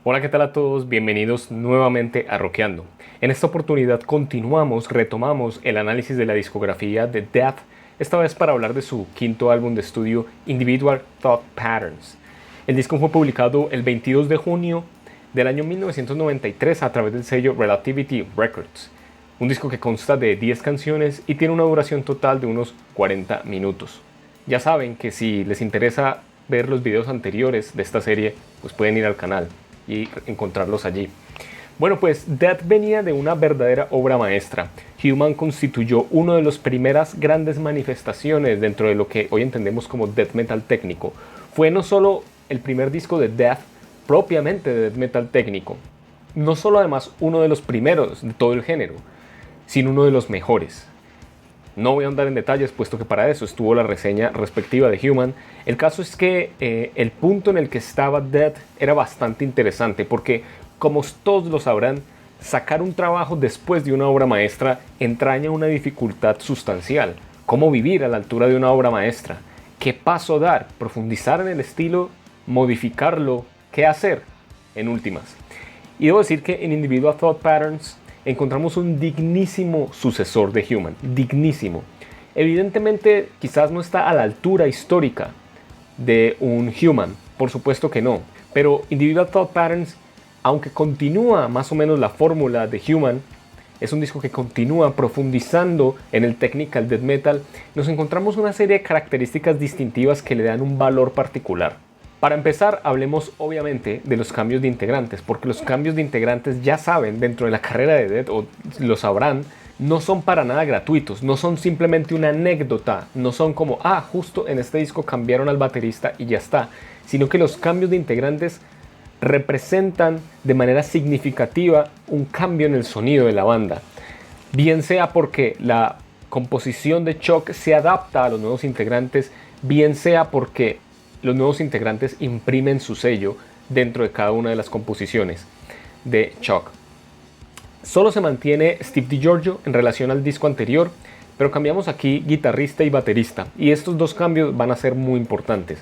Hola, ¿qué tal a todos? Bienvenidos nuevamente a Rockeando. En esta oportunidad retomamos el análisis de la discografía de Death, esta vez para hablar de su quinto álbum de estudio Individual Thought Patterns. El disco fue publicado el 22 de junio del año 1993 a través del sello Relativity Records. Un disco que consta de 10 canciones y tiene una duración total de unos 40 minutos. Ya saben que si les interesa ver los videos anteriores de esta serie, pues pueden ir al canal y encontrarlos allí. Bueno, pues Death venía de una verdadera obra maestra. Human constituyó una de las primeras grandes manifestaciones dentro de lo que hoy entendemos como death metal técnico. Fue no solo el primer disco de Death propiamente de death metal técnico, no solo además uno de los primeros de todo el género, sino uno de los mejores. No voy a andar en detalles, puesto que para eso estuvo la reseña respectiva de Human. El caso es que el punto en el que estaba Death era bastante interesante, porque, como todos lo sabrán, sacar un trabajo después de una obra maestra entraña una dificultad sustancial. ¿Cómo vivir a la altura de una obra maestra? ¿Qué paso dar? ¿Profundizar en el estilo? ¿Modificarlo? ¿Qué hacer? En últimas. Y debo decir que en Individual Thought Patterns encontramos un dignísimo sucesor de Human, dignísimo. Evidentemente quizás no está a la altura histórica de un Human, por supuesto que no, pero Individual Thought Patterns, aunque continúa más o menos la fórmula de Human, es un disco que continúa profundizando en el technical death metal. Nos encontramos una serie de características distintivas que le dan un valor particular. Para empezar, hablemos obviamente de los cambios de integrantes, porque los cambios de integrantes, ya saben, dentro de la carrera de Death, o lo sabrán, no son para nada gratuitos, no son simplemente una anécdota, no son como, justo en este disco cambiaron al baterista y ya está, sino que los cambios de integrantes representan de manera significativa un cambio en el sonido de la banda, bien sea porque la composición de Chuck se adapta a los nuevos integrantes, bien sea porque los nuevos integrantes imprimen su sello dentro de cada una de las composiciones de Chuck. Solo se mantiene Steve DiGiorgio en relación al disco anterior, pero cambiamos aquí guitarrista y baterista, y estos dos cambios van a ser muy importantes.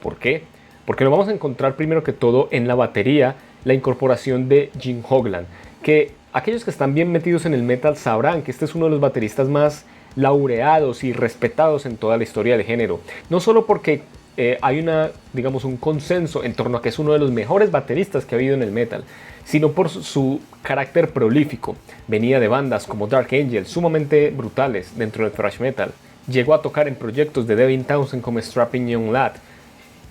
¿Por qué? Porque lo vamos a encontrar primero que todo en la batería, la incorporación de Jim Hoglan, que aquellos que están bien metidos en el metal sabrán que este es uno de los bateristas más laureados y respetados en toda la historia del género, no solo porque hay un consenso en torno a que es uno de los mejores bateristas que ha habido en el metal, sino por su carácter prolífico. Venía de bandas como Dark Angel, sumamente brutales dentro del thrash metal. Llegó a tocar en proyectos de Devin Townsend como Strapping Young Lad.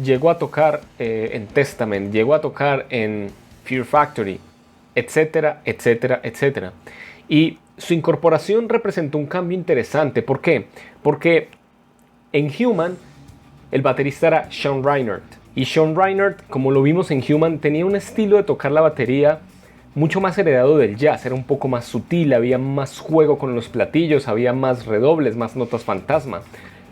Llegó a tocar en Testament, llegó a tocar en Fear Factory, etcétera, etcétera, etcétera. Y su incorporación representó un cambio interesante. ¿Por qué? Porque en Human el baterista era Sean Reinert. Y Sean Reinert, como lo vimos en Human, tenía un estilo de tocar la batería mucho más heredado del jazz. Era un poco más sutil, había más juego con los platillos, había más redobles, más notas fantasma.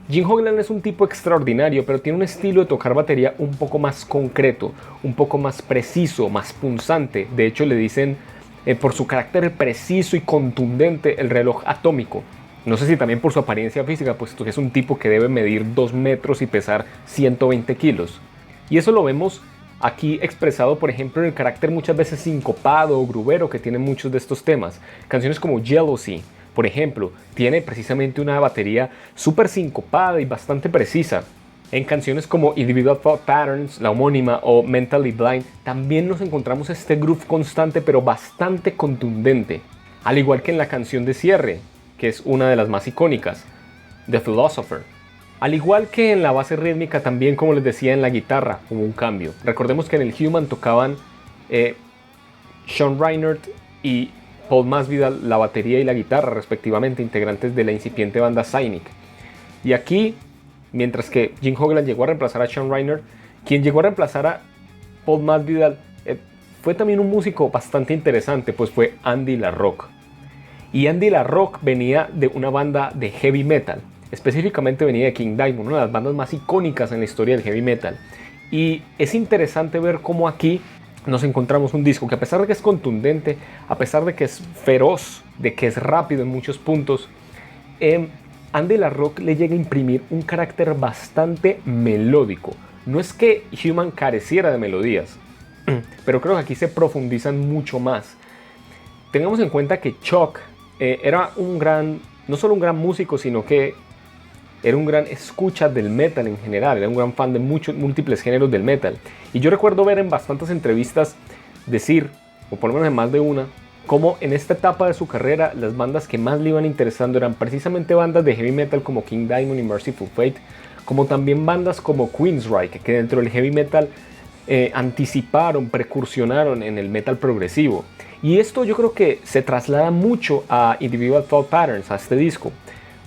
Jim Hoglan es un tipo extraordinario, pero tiene un estilo de tocar batería un poco más concreto, un poco más preciso, más punzante. De hecho, le dicen, por su carácter preciso y contundente, el reloj atómico. No sé si también por su apariencia física, puesto que es un tipo que debe medir 2 metros y pesar 120 kilos. Y eso lo vemos aquí expresado, por ejemplo, en el carácter muchas veces sincopado o grubero que tienen muchos de estos temas. Canciones como Jealousy, por ejemplo, tiene precisamente una batería súper sincopada y bastante precisa. En canciones como Individual Thought Patterns, la homónima, o Mentally Blind, también nos encontramos este groove constante pero bastante contundente. Al igual que en la canción de cierre, que es una de las más icónicas, The Philosopher. Al igual que en la base rítmica, también, como les decía, en la guitarra hubo un cambio. Recordemos que en el Human tocaban Sean Reinert y Paul Masvidal la batería y la guitarra, respectivamente, integrantes de la incipiente banda Cynic. Y aquí, mientras que Jim Hoglan llegó a reemplazar a Sean Reinert, quien llegó a reemplazar a Paul Masvidal fue también un músico bastante interesante, pues fue Andy LaRocque. Y Andy LaRocque venía de una banda de heavy metal, específicamente venía de King Diamond, una de las bandas más icónicas en la historia del heavy metal. Y es interesante ver cómo aquí nos encontramos un disco que, a pesar de que es contundente, a pesar de que es feroz, de que es rápido en muchos puntos, Andy LaRocque le llega a imprimir un carácter bastante melódico. No es que Human careciera de melodías, pero creo que aquí se profundizan mucho más. Tengamos en cuenta que Chuck era no solo un gran músico, sino que era un gran escucha del metal en general, era un gran fan de múltiples géneros del metal. Y yo recuerdo ver en bastantes entrevistas decir, o por lo menos en más de una, cómo en esta etapa de su carrera las bandas que más le iban interesando eran precisamente bandas de heavy metal como King Diamond y Merciful Fate, como también bandas como Queensryche, que dentro del heavy metal precursionaron en el metal progresivo. Y esto yo creo que se traslada mucho a Individual Thought Patterns, a este disco,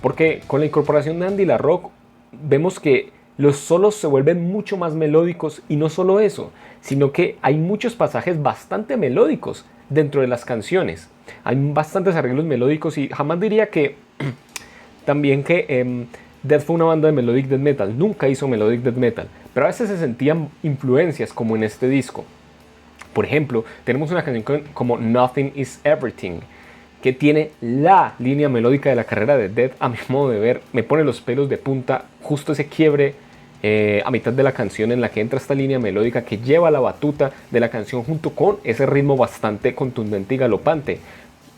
porque con la incorporación de Andy LaRocque vemos que los solos se vuelven mucho más melódicos, y no solo eso, sino que hay muchos pasajes bastante melódicos dentro de las canciones. Hay bastantes arreglos melódicos, y jamás diría que también que Death fue una banda de melodic death metal. Nunca hizo melodic death metal, pero a veces se sentían influencias, como en este disco. Por ejemplo, tenemos una canción como Nothing is Everything, que tiene la línea melódica de la carrera de Death. A mi modo de ver, me pone los pelos de punta justo ese quiebre a mitad de la canción, en la que entra esta línea melódica que lleva la batuta de la canción junto con ese ritmo bastante contundente y galopante,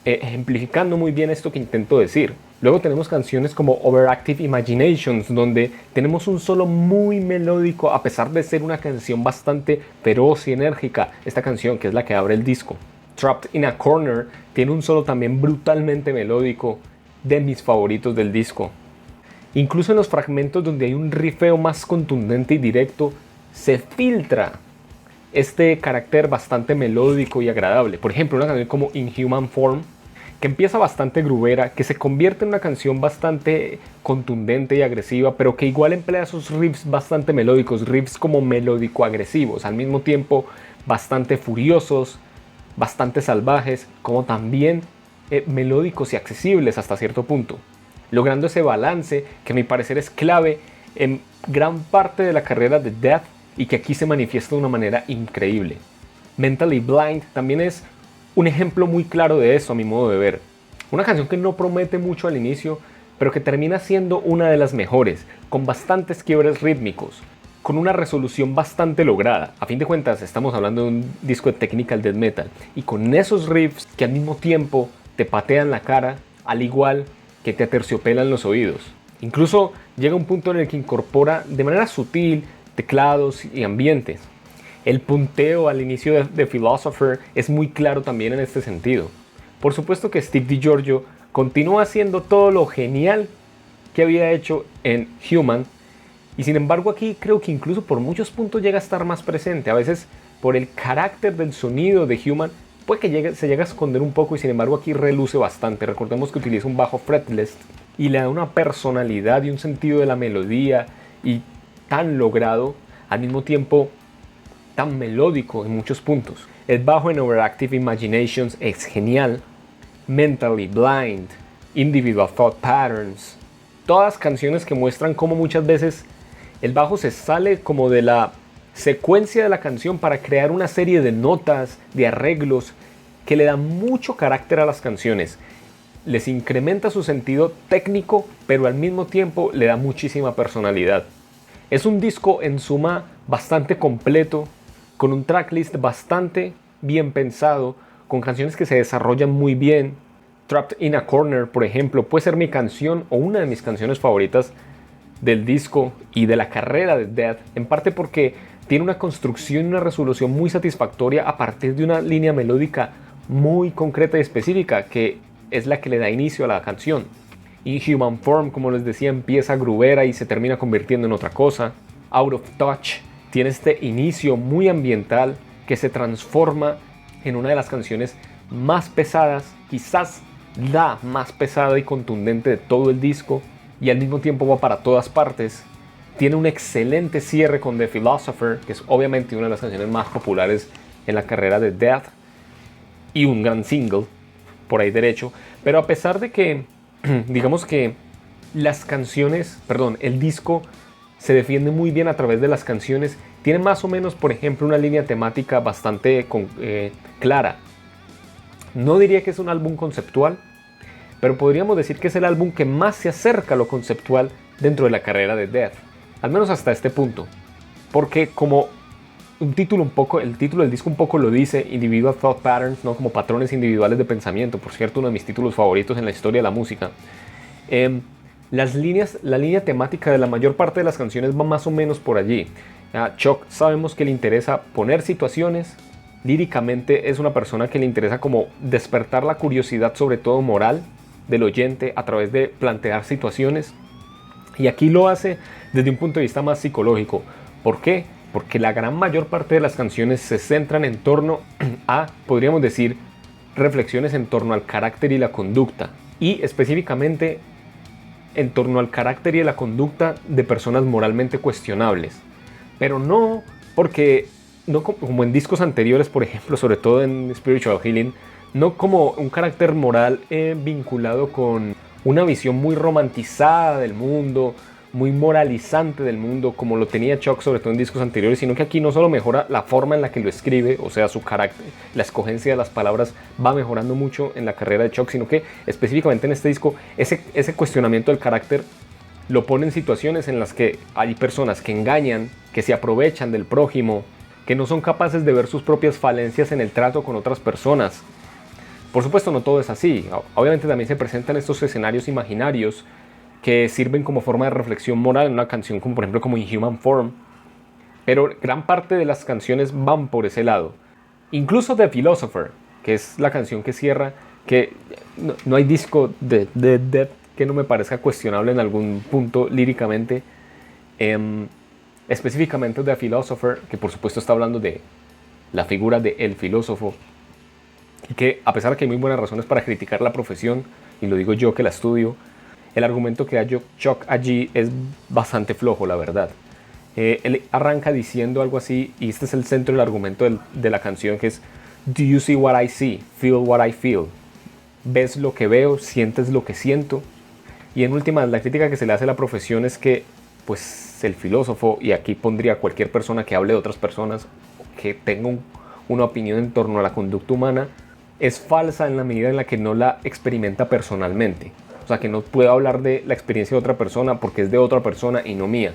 ejemplificando muy bien esto que intento decir. Luego tenemos canciones como Overactive Imaginations, donde tenemos un solo muy melódico, a pesar de ser una canción bastante feroz y enérgica. Esta canción, que es la que abre el disco, Trapped in a Corner, tiene un solo también brutalmente melódico, de mis favoritos del disco. Incluso en los fragmentos donde hay un riffeo más contundente y directo, se filtra este carácter bastante melódico y agradable. Por ejemplo, una canción como Inhuman Form, que empieza bastante groovera, que se convierte en una canción bastante contundente y agresiva, pero que igual emplea esos riffs bastante melódicos, riffs como melódico-agresivos, al mismo tiempo bastante furiosos, bastante salvajes, como también melódicos y accesibles hasta cierto punto, logrando ese balance que a mi parecer es clave en gran parte de la carrera de Death, y que aquí se manifiesta de una manera increíble. Mentally Blind también es un ejemplo muy claro de eso, a mi modo de ver. Una canción que no promete mucho al inicio, pero que termina siendo una de las mejores, con bastantes quiebres rítmicos, con una resolución bastante lograda. A fin de cuentas, estamos hablando de un disco de technical death metal, y con esos riffs que al mismo tiempo te patean la cara, al igual que te aterciopelan los oídos. Incluso llega un punto en el que incorpora de manera sutil teclados y ambientes. El punteo al inicio de The Philosopher es muy claro también en este sentido. Por supuesto que Steve DiGiorgio continúa haciendo todo lo genial que había hecho en Human, y sin embargo aquí creo que incluso por muchos puntos llega a estar más presente. A veces por el carácter del sonido de Human puede que se llegue a esconder un poco, y sin embargo aquí reluce bastante. Recordemos que utiliza un bajo fretless y le da una personalidad y un sentido de la melodía, y tan logrado, al mismo tiempo tan melódico en muchos puntos. El bajo en Overactive Imaginations es genial. Mentally Blind, Individual Thought Patterns, todas canciones que muestran cómo muchas veces el bajo se sale como de la secuencia de la canción para crear una serie de notas, de arreglos que le dan mucho carácter a las canciones. Les incrementa su sentido técnico, pero al mismo tiempo le da muchísima personalidad. Es un disco en suma bastante completo, con un tracklist bastante bien pensado, con canciones que se desarrollan muy bien. Trapped in a Corner, por ejemplo, puede ser mi canción o una de mis canciones favoritas del disco y de la carrera de Death, en parte porque tiene una construcción y una resolución muy satisfactoria a partir de una línea melódica muy concreta y específica, que es la que le da inicio a la canción. Inhuman Form, como les decía, empieza groovera y se termina convirtiendo en otra cosa. Out of Touch tiene este inicio muy ambiental que se transforma en una de las canciones más pesadas, quizás la más pesada y contundente de todo el disco, y al mismo tiempo va para todas partes. Tiene un excelente cierre con The Philosopher, que es obviamente una de las canciones más populares en la carrera de Death, y un gran single por ahí derecho. Pero a pesar de que digamos que el disco se defiende muy bien a través de las canciones, tiene más o menos, por ejemplo, una línea temática bastante clara. No diría que es un álbum conceptual, pero podríamos decir que es el álbum que más se acerca a lo conceptual dentro de la carrera de Death, al menos hasta este punto, porque como el título del disco un poco lo dice, Individual Thought Patterns, ¿no? Como patrones individuales de pensamiento. Por cierto, uno de mis títulos favoritos en la historia de la música. La línea temática de la mayor parte de las canciones va más o menos por allí. Chuck sabemos que le interesa poner situaciones. Líricamente es una persona que le interesa como despertar la curiosidad, sobre todo moral, del oyente a través de plantear situaciones. Y aquí lo hace desde un punto de vista más psicológico. ¿Por qué? Porque la gran mayor parte de las canciones se centran en torno a, podríamos decir, reflexiones en torno al carácter y la conducta. Y específicamente en torno al carácter y la conducta de personas moralmente cuestionables. Pero no porque, no como en discos anteriores, por ejemplo, sobre todo en Spiritual Healing, no como un carácter moral vinculado con una visión muy romantizada del mundo, muy moralizante del mundo, como lo tenía Chuck sobre todo en discos anteriores, sino que aquí no solo mejora la forma en la que lo escribe, o sea, su carácter, la escogencia de las palabras va mejorando mucho en la carrera de Chuck, sino que específicamente en este disco ese cuestionamiento del carácter lo pone en situaciones en las que hay personas que engañan, que se aprovechan del prójimo, que no son capaces de ver sus propias falencias en el trato con otras personas. Por supuesto, no todo es así. Obviamente también se presentan estos escenarios imaginarios que sirven como forma de reflexión moral en una canción como por ejemplo como In Human Form. Pero gran parte de las canciones van por ese lado. Incluso The Philosopher, que es la canción que cierra, que no hay disco de Death que no me parezca cuestionable en algún punto líricamente. Específicamente The Philosopher, que por supuesto está hablando de la figura de el filósofo, y que a pesar de que hay muy buenas razones para criticar la profesión, y lo digo yo que la estudio, el argumento que da Chuck allí es bastante flojo, la verdad. Él arranca diciendo algo así, y este es el centro del argumento de la canción, que es Do you see what I see? Feel what I feel. ¿Ves lo que veo? ¿Sientes lo que siento? Y en última, la crítica que se le hace a la profesión es que pues el filósofo, y aquí pondría cualquier persona que hable de otras personas, que tenga una opinión en torno a la conducta humana, es falsa en la medida en la que no la experimenta personalmente. O sea, que no puedo hablar de la experiencia de otra persona porque es de otra persona y no mía.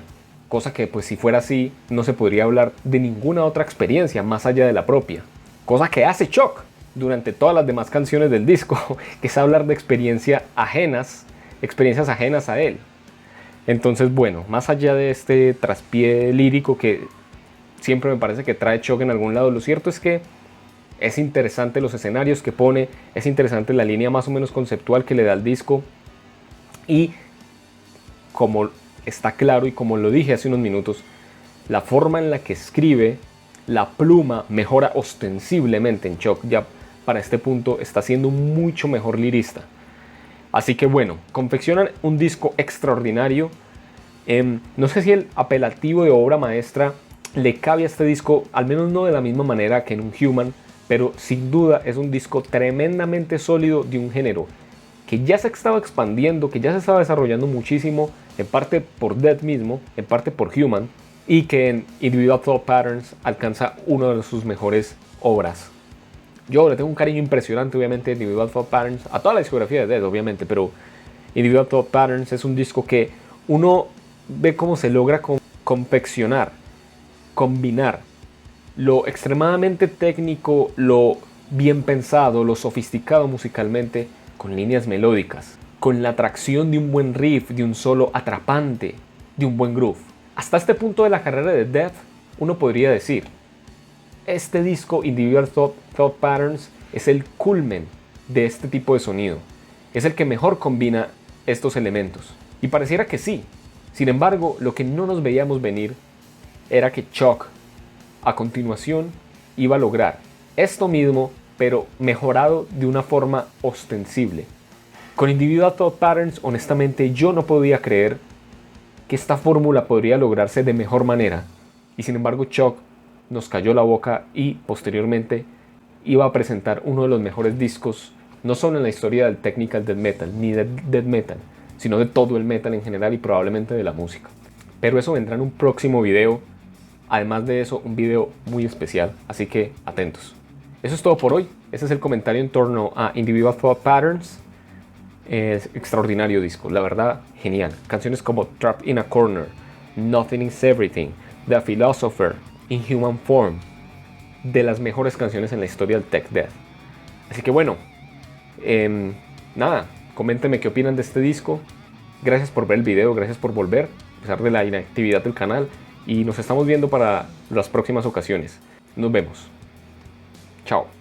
Cosa que, pues si fuera así, no se podría hablar de ninguna otra experiencia más allá de la propia. Cosa que hace Chuck durante todas las demás canciones del disco, que es hablar de experiencias ajenas a él. Entonces, bueno, más allá de este traspié lírico que siempre me parece que trae Chuck en algún lado, lo cierto es que es interesante los escenarios que pone, es interesante la línea más o menos conceptual que le da al disco. Y como está claro y como lo dije hace unos minutos, la forma en la que escribe, la pluma mejora ostensiblemente en Chuck. Ya para este punto está siendo un mucho mejor lirista. Así que bueno, confeccionan un disco extraordinario. No sé si el apelativo de obra maestra le cabe a este disco, al menos no de la misma manera que en un Human, pero sin duda es un disco tremendamente sólido de un género que ya se estaba expandiendo, que ya se estaba desarrollando muchísimo, en parte por Death mismo, en parte por Human, y que en Individual Thought Patterns alcanza una de sus mejores obras. Yo le tengo un cariño impresionante, obviamente, a Individual Thought Patterns, a toda la discografía de Death, obviamente, pero Individual Thought Patterns es un disco que uno ve cómo se logra confeccionar, combinar lo extremadamente técnico, lo bien pensado, lo sofisticado musicalmente, con líneas melódicas, con la atracción de un buen riff, de un solo atrapante, de un buen groove. Hasta este punto de la carrera de Death, uno podría decir, este disco Individual Thought Patterns es el culmen de este tipo de sonido. Es el que mejor combina estos elementos. Y pareciera que sí. Sin embargo, lo que no nos veíamos venir era que Chuck, a continuación, iba a lograr esto mismo, pero mejorado de una forma ostensible. Con Individual Thought Patterns, honestamente, yo no podía creer que esta fórmula podría lograrse de mejor manera. Y sin embargo, Chuck nos cayó la boca y posteriormente iba a presentar uno de los mejores discos, no solo en la historia del technical death metal, ni de death metal, sino de todo el metal en general y probablemente de la música. Pero eso vendrá en un próximo video. Además de eso, un video muy especial, así que atentos. Eso es todo por hoy. Ese es el comentario en torno a Individual Thought Patterns. Es extraordinario disco, la verdad, genial. Canciones como Trapped in a Corner, Nothing is Everything, The Philosopher, In Human Form, de las mejores canciones en la historia del Tech Death. Así que bueno, nada, coméntenme qué opinan de este disco. Gracias por ver el video, gracias por volver, a pesar de la inactividad del canal. Y nos estamos viendo para las próximas ocasiones. Nos vemos. Chao.